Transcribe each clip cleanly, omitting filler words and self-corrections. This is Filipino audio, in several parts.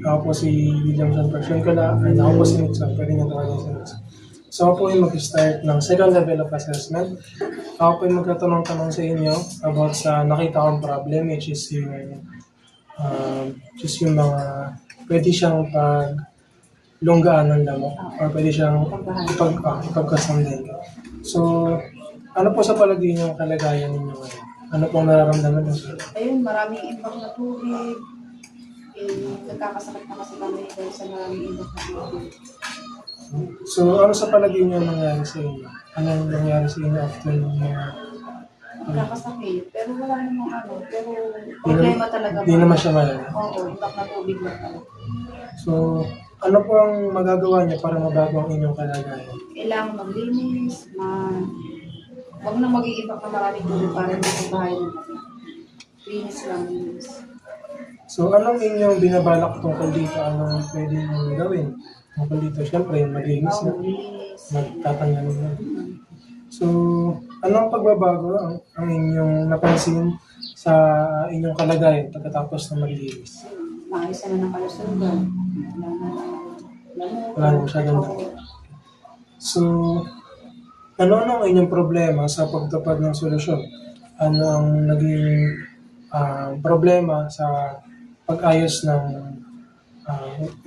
Ako po si Williamson Persyonkala and ako po si Nixon. Pwede niyo tawagin si Nixon. So ako po yung mag-start ng second level of assessment. Ako po yung magtatanong-tanong sa inyo about sa nakita kong problem, which is yung mga pwede siyang paglonggaan ng lamok or pwede siyang ipagkasanday. So, ano po sa palagay niyo ang kalagayan ninyo ngayon? Ano pong nararamdaman niyo? Ayun, maraming imbak na tubig. Nagkakasakit na kasi kami dahil sa maraming imbak na tubig. So, ano sa palagay niyo nangyari sa inyo? Anong nangyari sa inyo after ng mga... Nagkakasakit, pero wala namang pero problema talaga. Hindi naman siya malala. Oo, imbak na tubig lang talaga. So, ano po ang magagawa niyo para mabago ang inyong kalagayan? Kailangan maglinis, huwag na mag-iimbak na maraming tubig para hindi sa bahay na linis lang, linis. So, anong inyong binabalak tungkol dito? Anong pwede nyo gawin? Tungkol dito, syempre, maglinis na, magtatanggal na. So, anong pagbabago ang inyong napansin sa inyong kalagayan pagkatapos na maglinis? Maayos na ng kalusugan. Wala na masyadong dami. So, ano ang inyong problema sa pagtupad ng solusyon? Ano ang naging problema sa pag-ayos ng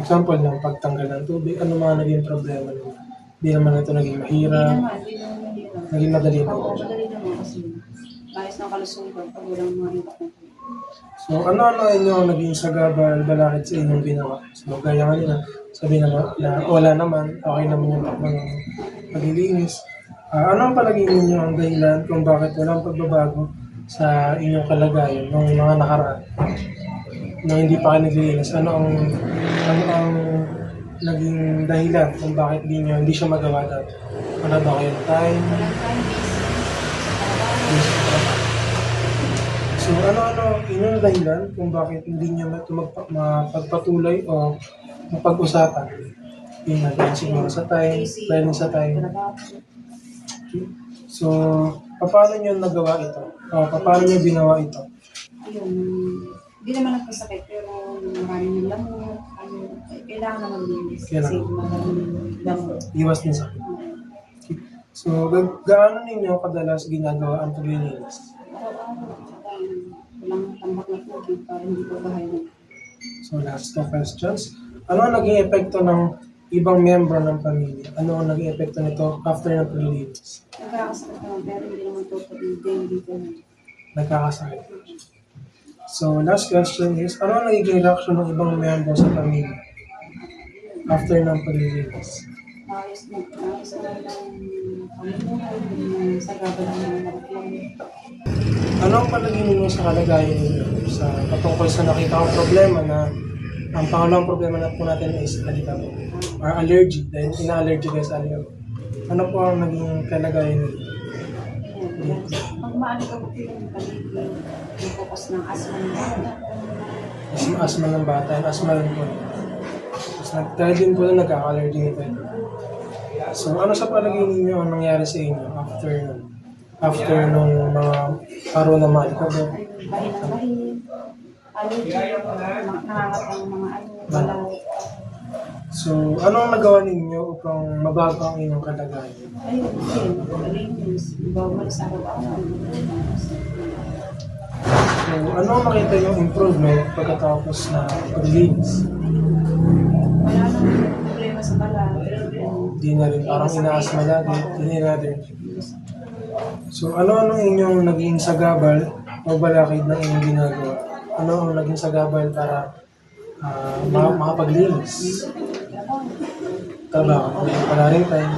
example ng pagtanggal ng tubig? Ano mga naging problema nyo? Hindi naman ito naging mahirap, naging madali na. Oo, madali naman kasi maayos ng kalusugan pag walang mga imbak na tubig. So, ano-ano inyong naging sagabal balakid sa inyong ginawa? So, gaya nga nila, sabi na wala naman, okay naman yung takbo ng paglilinis. Ano ang palagay ninyo ang dahilan kung bakit walang pagbabago sa inyong kalagayan ng mga nakaraan na hindi pa kayo naglilinis? Ano ang naging dahilan kung bakit hindi siya magawa dati? Ano ba kayo time? Walang time, Busy sa trabaho. So, ano inyong dahilan kung bakit hindi niya mapagpatuloy o mapag-usapan? Yun na dahil siguro sa time, dahil sa time. So, paano niyo nagawa ito? O paano niyo ginawa ito? Ayun, hindi naman nagkasakit pero maraming lamok, kailangan naman linis kasi Kailangan. maraming lamok. Iwas din sa akin. So, gaano ninyo kadalas ginagawa ang paglilinis? Araw-araw, walang tambak na tubig para hindi ko bahay na. So, last two questions. Ano ang naging epekto ng ibang miyembro ng pamilya? Ano ang naging epekto nito after ng paglilinis? Nagkakasakit naman pero hindi naman totally din dito na. Nagkakasakit. So, last question is, ano ang nagiging reaction ng ibang miyembro sa pamilya after ng paglilinis? Ayos na ng pamumuhay, sa gabal ng mga nakukuha. Ano ang palagay ninyo sa kalagayan ninyo sa patungkol sa nakita kong problema na ang pangalawang problema na po natin is alikabok or allergy dahil ina-allergy kayo sa alikabok. Ano po ang naging kalagayan ninyo? Pag maano ka po yung paligid, yung focus ng asma ng bata. Asma ng bata, asma rin po. Dahil din po na nagkaka-allergy nito. So ano sa palagay ninyo ang nangyari sa inyo after nung mga araw na malikabok? Bahin ang bahin, allergy, nangangat ang mga balay. So, ano ang nagawa ninyo upang mabago ang inyong kalagayan? Ayun, malinis. Umalis araw-araw. So, ano ang makita yung improvement pagkatapos na paglinis? Wala nang problema sa balay. Di na rin parang inaasma lagi, hindi natin. So, ano inyong naging sagabal o balakid ng inyong ginagawa? Ano ang naging sagabal para makapaglinis? Trabaho, wala rin time.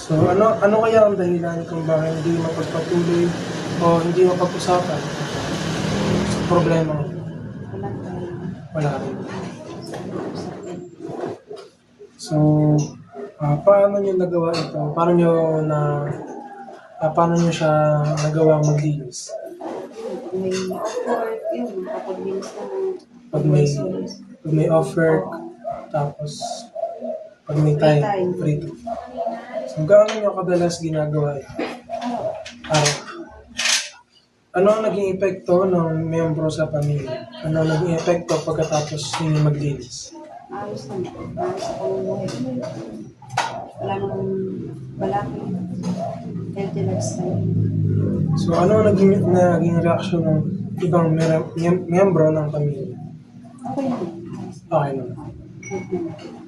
So, ano kaya ang dahilan kung bakit hindi mapagpatuloy o hindi mapag-usapan sa problema? Wala rin. So, paano niyo nagawa ito? Paano niyo siya nagawa maglinis? May offer, yun, makapaglinis na Pag may offer, tapos pag may time, free time. So, gaano niyo kadalas ginagawa ito? Araw. Ano ang naging epekto ng miyembro sa pamilya? Ano ang naging epekto pagkatapos ninyo maglinis? Ayos naman. Ayos ako umuwi. Wala namang balaki. Healthy lifestyle. So ano ang naging reaksyon ng ibang miyembro ng pamilya? Okay naman. Okay naman. Good naman.